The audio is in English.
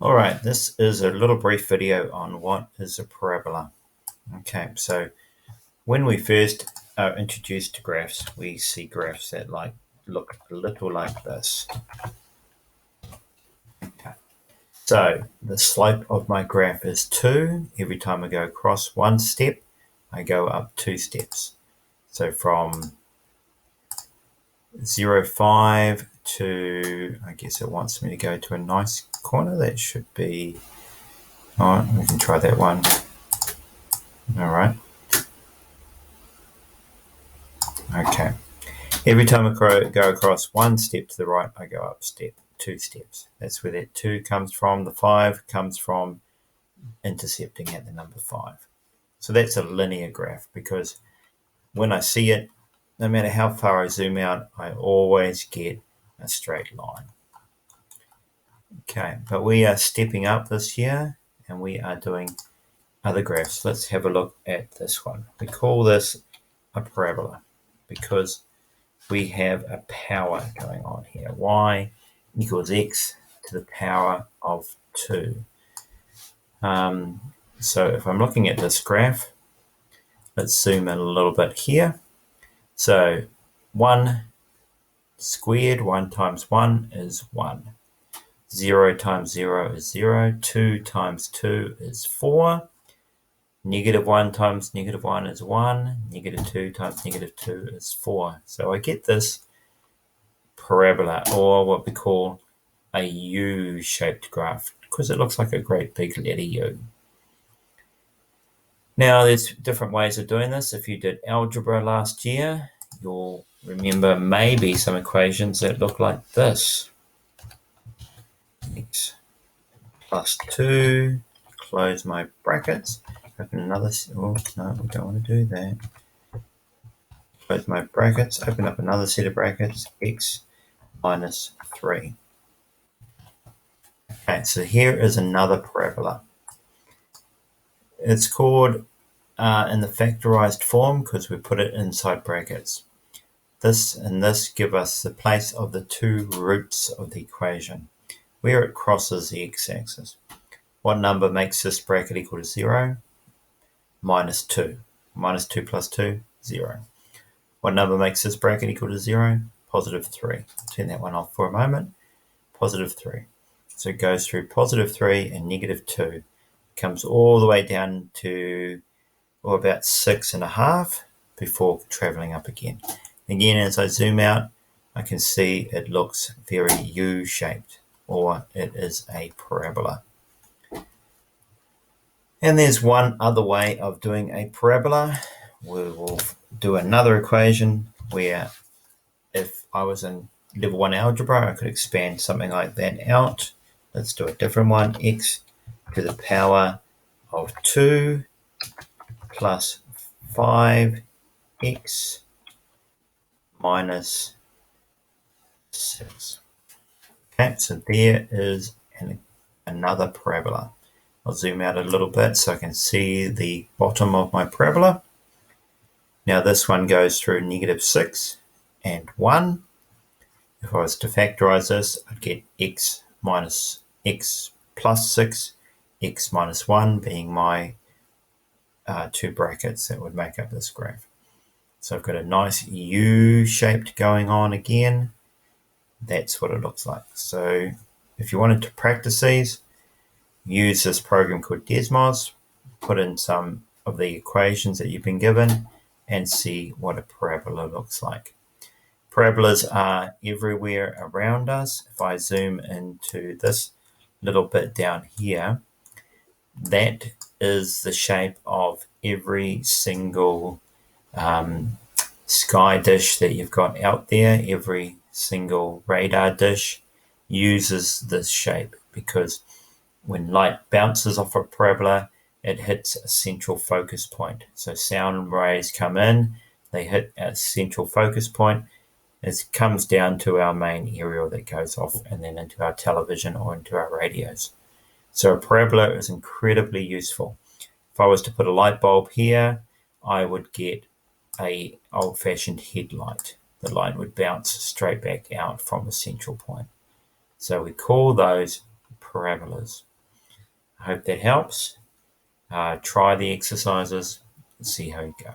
All right, this is a little brief video on what is a parabola. Okay, so when we first are introduced to graphs, we see graphs that look a little like this. Okay. So the slope of my graph is 2. Every time I go across one step, I go up 2 steps. So from 0, 5 to, I guess it wants me to go to a nice corner. That should be, all right, we can try that one. All right. Okay. Every time I go across one step to the right, I go up 2 steps. That's where that 2 comes from. The 5 comes from intercepting at the number 5. So that's a linear graph because when I see it, no matter how far I zoom out, I always get a straight line. Okay, but we are stepping up this year and we are doing other graphs. Let's have a look at this one. We call this a parabola because we have a power going on here. Y equals x to the power of 2. So if I'm looking at this graph, let's zoom in a little bit here. So 1 squared, 1 times 1 is 1. 0 times 0 is 0. 2 times 2 is 4. Negative 1 times negative 1 is 1. Negative 2 times negative 2 is 4. So I get this parabola, or what we call a U-shaped graph, because it looks like a great big letter U. Now, there's different ways of doing this. If you did algebra last year, you'll remember maybe some equations that look like this. X plus 2, close my brackets, open another, oh no, we don't want to do that. Close my brackets, open up another set of brackets, x minus 3. Okay, so here is another parabola. It's called in the factorized form because we put it inside brackets. This and this give us the place of the 2 roots of the equation, where it crosses the x-axis. What number makes this bracket equal to 0? Minus 2. Minus 2 plus 2, 0. What number makes this bracket equal to 0? Positive 3. Turn that one off for a moment. Positive 3. So it goes through positive 3 and negative 2. Comes all the way down to about 6.5 before traveling up again. Again, as I zoom out, I can see it looks very U-shaped, or it is a parabola. And there's one other way of doing a parabola. We will do another equation where if I was in level 1 algebra, I could expand something like that out. Let's do a different one. X to the power of 2 plus 5x minus 6. Okay, so there is another parabola. I'll zoom out a little bit so I can see the bottom of my parabola. Now this one goes through negative 6 and 1. If I was to factorize this, I'd get x minus x plus 6, x minus 1 being my 2 brackets that would make up this graph. So I've got a nice U-shaped going on again. That's what it looks like. So if you wanted to practice these, use this program called Desmos, put in some of the equations that you've been given, and see what a parabola looks like. Parabolas are everywhere around us. If I zoom into this little bit down here, that is the shape of every single sky dish that you've got out there. Every single radar dish uses this shape because when light bounces off a parabola, it hits a central focus point. So sound rays come in, they hit a central focus point. It comes down to our main aerial that goes off and then into our television or into our radios. So a parabola is incredibly useful. If I was to put a light bulb here, I would get an old-fashioned headlight. The light would bounce straight back out from the central point. So we call those parabolas. I hope that helps. Try the exercises and see how you go.